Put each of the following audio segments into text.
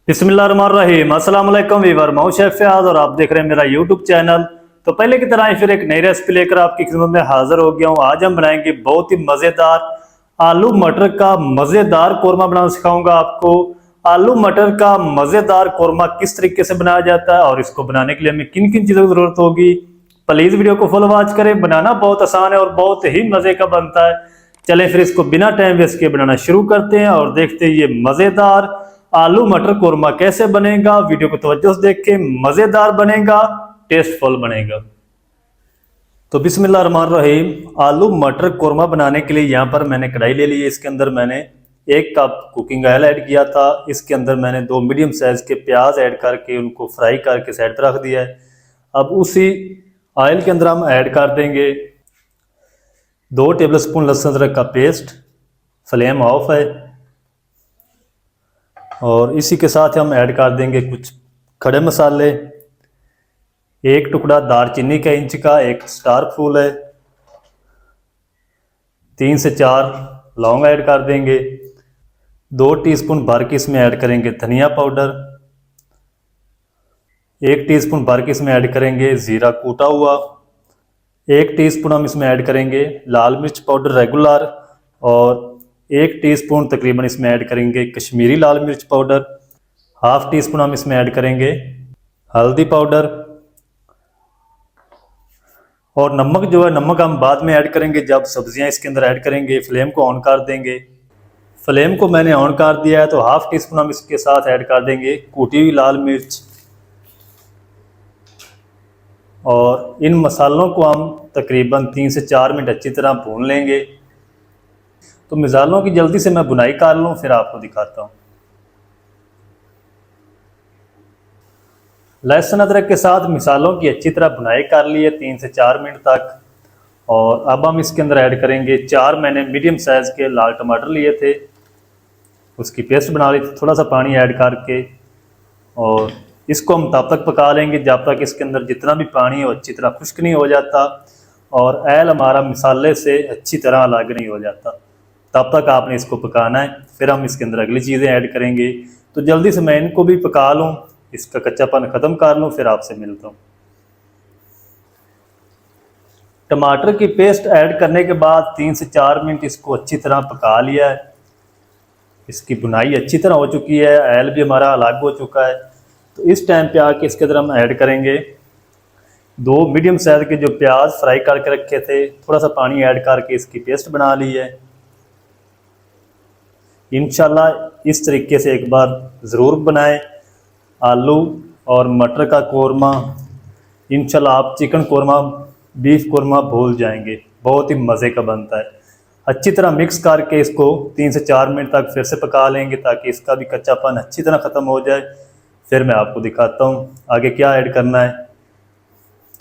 बिस्मिल्लाहिर्रहमानिर्रहीम। अस्सलाम वालेकुम वीवर, मैं हूं शेख फयाज और आप देख रहे हैं मेरा यूट्यूब चैनल। तो पहले की तरह ही फिर एक नई रेसिपी लेकर आपकी खिदमत में हाजिर हो गया हूं। आज हम बनाएंगे बहुत ही मज़ेदार आलू मटर का मज़ेदार कौरमा बनाना सिखाऊंगा आपको। आलू मटर का मज़ेदार कौरमा किस तरीके से बनाया जाता है और इसको बनाने के लिए हमें किन किन चीज़ों की ज़रूरत होगी, प्लीज़ वीडियो को फुल वॉच करें। बनाना बहुत आसान है और बहुत ही मज़े का बनता है। चलें फिर इसको बिना टाइम वेस्ट किए बनाना शुरू करते हैं और देखते हैं ये मज़ेदार आलू मटर कौरमा कैसे बनेगा। वीडियो को तवज्जो से देखें, मज़ेदार बनेगा, टेस्टफुल बनेगा। तो बिस्मिल्लाहिर्रहमानिर्रहीम, आलू मटर कौरमा बनाने के लिए यहाँ पर मैंने कढ़ाई ले ली है। इसके अंदर मैंने 1 कप कुकिंग ऑयल ऐड किया था। इसके अंदर मैंने 2 मीडियम साइज के प्याज ऐड करके उनको फ्राई करके साइड पर रख दिया है। अब उसी ऑयल के अंदर हम ऐड कर देंगे 2 टेबलस्पून लहसुन अदरक का पेस्ट। फ्लेम ऑफ है और इसी के साथ हम ऐड कर देंगे कुछ खड़े मसाले। 1 टुकड़ा दालचीनी का इंच का, 1 स्टार फूल है, 3 से 4 लौंग ऐड कर देंगे। 2 टीस्पून भर के इसमें ऐड करेंगे धनिया पाउडर। 1 टीस्पून भर के इसमें ऐड करेंगे ज़ीरा कूटा हुआ। 1 टीस्पून हम इसमें ऐड करेंगे लाल मिर्च पाउडर रेगुलर और 1 टीस्पून तकरीबन इसमें ऐड करेंगे कश्मीरी लाल मिर्च पाउडर। हाफ टी स्पून हम इसमें ऐड करेंगे हल्दी पाउडर और नमक जो है, नमक हम बाद में ऐड करेंगे जब सब्जियां इसके अंदर ऐड करेंगे। फ्लेम को ऑन कर देंगे। फ्लेम को मैंने ऑन कर दिया है तो हाफ टी स्पून हम इसके साथ ऐड कर देंगे कूटी हुई लाल मिर्च। और इन मसालों को हम तकरीबन 3 से 4 मिनट अच्छी तरह भून लेंगे। तो मिसालों की जल्दी से मैं बुनाई कर लूँ फिर आपको दिखाता हूँ। लहसुन अदरक के साथ मिसालों की अच्छी तरह बुनाई कर ली है 3 से 4 मिनट तक। और अब हम इसके अंदर ऐड करेंगे 4 मैंने मीडियम साइज़ के लाल टमाटर लिए थे, उसकी पेस्ट बना ली थी थोड़ा सा पानी ऐड करके। और इसको हम तब तक पका लेंगे जब तक इसके अंदर जितना भी पानी है वो अच्छी तरह खुश्क नहीं हो जाता और ऐल हमारा मिसाले से अच्छी तरह अलग नहीं हो जाता। तब तक आपने इसको पकाना है। फिर हम इसके अंदर अगली चीज़ें ऐड करेंगे। तो जल्दी से मैं इनको भी पका लूँ, इसका कच्चापन ख़त्म कर लूँ, फिर आपसे मिलता हूँ। टमाटर की पेस्ट ऐड करने के बाद 3 से 4 मिनट इसको अच्छी तरह पका लिया है। इसकी बुनाई अच्छी तरह हो चुकी है, ऐल भी हमारा अलग हो चुका है। तो इस टाइम पे आके इसके अंदर हम ऐड करेंगे 2 मीडियम साइज़ के जो प्याज फ्राई करके रखे थे, थोड़ा सा पानी ऐड करके इसकी पेस्ट बना ली है। इंशाल्लाह इस तरीके से एक बार ज़रूर बनाएं आलू और मटर का कौरमा। इंशाल्लाह आप चिकन कौरमा, बीफ कौरमा भूल जाएंगे, बहुत ही मज़े का बनता है। अच्छी तरह मिक्स करके इसको 3 से 4 मिनट तक फिर से पका लेंगे ताकि इसका भी कच्चापन अच्छी तरह ख़त्म हो जाए। फिर मैं आपको दिखाता हूँ आगे क्या ऐड करना है।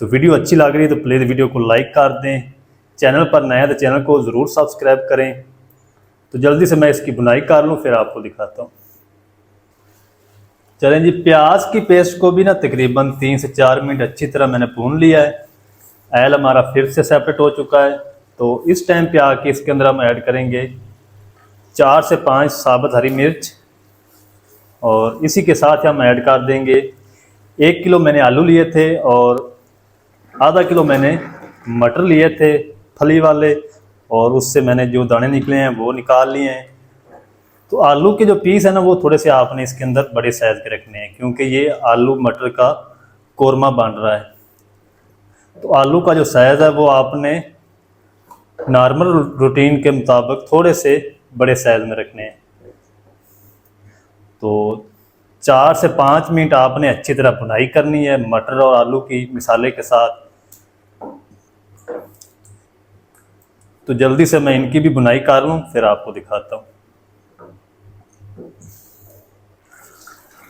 तो वीडियो अच्छी लग रही है तो प्लीज़ वीडियो को लाइक कर दें। चैनल पर नया है तो चैनल को ज़रूर सब्सक्राइब करें। तो जल्दी से मैं इसकी बुनाई कर लूँ फिर आपको दिखाता हूँ। चलें जी, प्याज की पेस्ट को भी ना तकरीबन 3 से 4 मिनट अच्छी तरह मैंने भून लिया है। ऐल हमारा फिर से सेपरेट हो चुका है। तो इस टाइम पे आके इसके अंदर हम ऐड करेंगे 4 से 5 साबुत हरी मिर्च और इसी के साथ हम ऐड कर देंगे 1 किलो मैंने आलू लिए थे और आधा किलो मैंने मटर लिए थे फली वाले और उससे मैंने जो दाने निकले हैं वो निकाल लिए हैं। तो आलू के जो पीस है ना वो थोड़े से आपने इसके अंदर बड़े साइज़ के रखने हैं क्योंकि ये आलू मटर का कौरमा बन रहा है। तो आलू का जो साइज़ है वो आपने नॉर्मल रूटीन के मुताबिक थोड़े से बड़े साइज़ में रखने हैं। तो 4 से 5 मिनट आपने अच्छी तरह बुनाई करनी है मटर और आलू की मिसाले के साथ। तो जल्दी से मैं इनकी भी बुनाई कर लूँ फिर आपको दिखाता हूँ।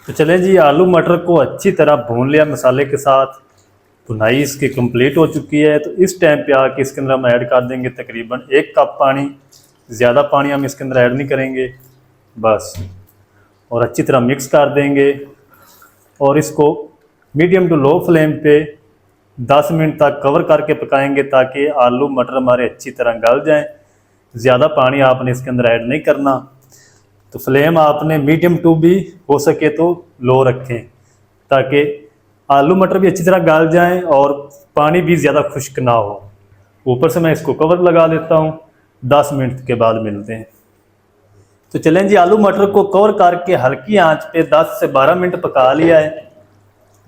तो चलें जी, आलू मटर को अच्छी तरह भून लिया मसाले के साथ, बुनाई इसकी कंप्लीट हो चुकी है। तो इस टाइम पे आके इसके अंदर हम ऐड कर देंगे तकरीबन 1 कप पानी। ज़्यादा पानी हम इसके अंदर ऐड नहीं करेंगे बस। और अच्छी तरह मिक्स कर देंगे और इसको मीडियम टू लो फ्लेम पे 10 मिनट तक कवर करके पकाएंगे ताकि आलू मटर हमारे अच्छी तरह गल जाएं। ज़्यादा पानी आपने इसके अंदर ऐड नहीं करना। तो फ्लेम आपने मीडियम टू भी हो सके तो लो रखें, ताकि आलू मटर भी अच्छी तरह गल जाएं और पानी भी ज़्यादा खुश्क ना हो। ऊपर से मैं इसको कवर लगा देता हूँ, 10 मिनट के बाद मिलते हैं। तो चलें जी, आलू मटर को कवर करके हल्की आंच पे 10 से 12 मिनट पका लिया है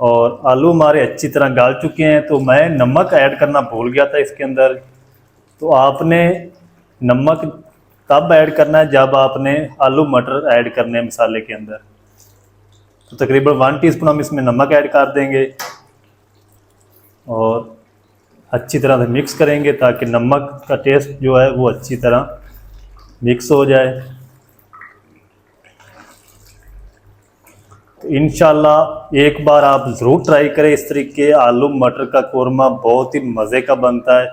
और आलू हमारे अच्छी तरह गल चुके हैं। तो मैं नमक ऐड करना भूल गया था इसके अंदर। तो आपने नमक तब ऐड करना है जब आपने आलू मटर ऐड करने हैं मसाले के अंदर। तो तकरीबन 1 टीस्पून हम इसमें नमक ऐड कर देंगे और अच्छी तरह से मिक्स करेंगे ताकि नमक का टेस्ट जो है वो अच्छी तरह मिक्स हो जाए। तो इंशाल्लाह एक बार आप ज़रूर ट्राई करें इस तरीके। आलू मटर का कोरमा बहुत ही मज़े का बनता है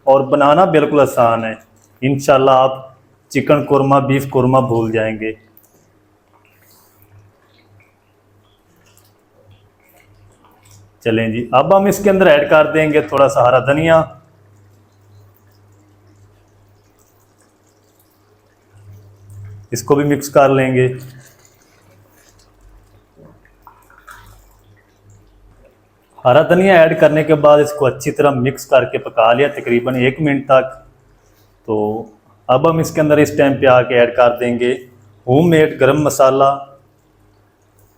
और बनाना बिल्कुल आसान है। इंशाल्लाह आप चिकन कोरमा, बीफ कोरमा भूल जाएंगे। चलें जी, अब हम इसके अंदर ऐड कर देंगे थोड़ा सा हरा धनिया, इसको भी मिक्स कर लेंगे। हरा धनिया ऐड करने के बाद इसको अच्छी तरह मिक्स करके पका लिया तकरीबन 1 मिनट तक। तो अब हम इसके अंदर इस टाइम पे आके ऐड कर देंगे होममेड गरम मसाला,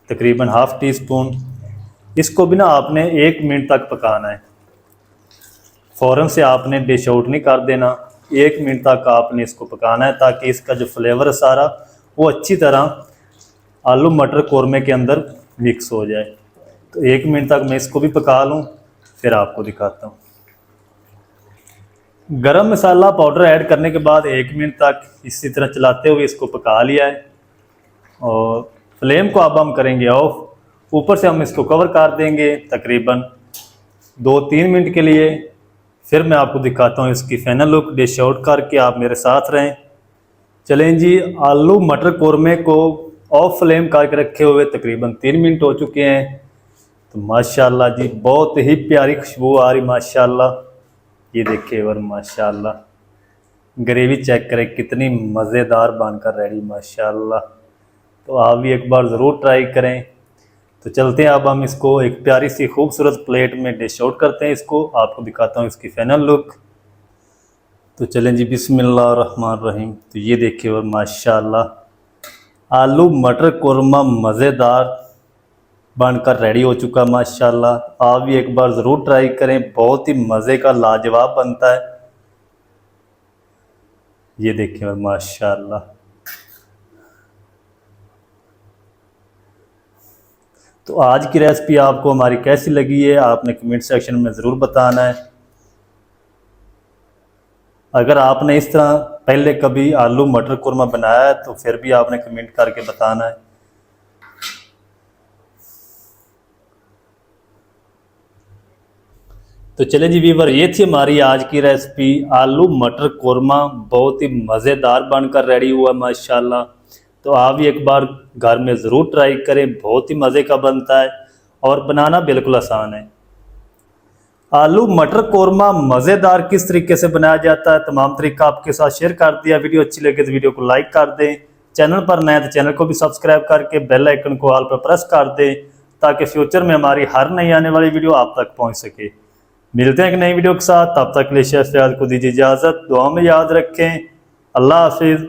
तकरीबन ½ टीस्पून। इसको भी ना आपने 1 मिनट तक पकाना है, फ़ौरन से आपने डिश आउट नहीं कर देना। 1 मिनट तक आपने इसको पकाना है ताकि इसका जो फ्लेवर है सारा वो अच्छी तरह आलू मटर कोरमे के अंदर मिक्स हो जाए। तो 1 मिनट तक मैं इसको भी पका लूँ, फिर आपको दिखाता हूँ। गरम मसाला पाउडर ऐड करने के बाद 1 मिनट तक इसी तरह चलाते हुए इसको पका लिया है और फ्लेम को अब हम करेंगे ऑफ। ऊपर से हम इसको कवर कर देंगे तकरीबन 2-3 मिनट के लिए। फिर मैं आपको दिखाता हूँ इसकी फाइनल लुक। डिश आउट करके आप मेरे साथ रहें। चलें जी, आलू मटर कोरमे को ऑफ फ्लेम करके रखे हुए तकरीबन 3 मिनट हो चुके हैं। तो माशाल्लाह जी बहुत ही प्यारी खुशबू आ रही माशाल्लाह। ये देखिए और माशाल्लाह ग्रेवी चेक करें कितनी मज़ेदार बनकर रेडी माशाल्लाह। तो आप भी एक बार ज़रूर ट्राई करें। तो चलते हैं, अब हम इसको एक प्यारी सी खूबसूरत प्लेट में डिश आउट करते हैं। इसको आपको दिखाता हूँ इसकी फाइनल लुक। तो चलें जी, बिस्मिल्लाहिर्रहमानिर्रहीम। तो ये देखिए और माशाल्लाह आलू मटर कोरमा मज़ेदार बनकर रेडी हो चुका माशाल्लाह। आप भी एक बार ज़रूर ट्राई करें, बहुत ही मज़े का लाजवाब बनता है। ये देखिए और माशाल्लाह। तो आज की रेसिपी आपको हमारी कैसी लगी है आपने कमेंट सेक्शन में ज़रूर बताना है। अगर आपने इस तरह पहले कभी आलू मटर कोरमा बनाया है तो फिर भी आपने कमेंट करके बताना है। तो चले जी व्यूअर, ये थी हमारी आज की रेसिपी आलू मटर कोरमा। बहुत ही मज़ेदार बनकर रेडी हुआ माशाल्लाह। तो आप भी एक बार घर में ज़रूर ट्राई करें, बहुत ही मज़े का बनता है और बनाना बिल्कुल आसान है। आलू मटर कोरमा मज़ेदार किस तरीके से बनाया जाता है तमाम तरीका आपके साथ शेयर कर दिया। वीडियो अच्छी लगे तो वीडियो को लाइक कर दें। चैनल पर नए तो चैनल को भी सब्सक्राइब करके बेल आइकन को ऑल पर प्रेस कर दें ताकि फ्यूचर में हमारी हर नई आने वाली वीडियो आप तक पहुंच सके। मिलते हैं एक नई वीडियो के साथ, तब तक के लिए शेफ फयाद को दीजिए इजाज़त। दुआ में याद रखें। अल्लाह हाफिज़।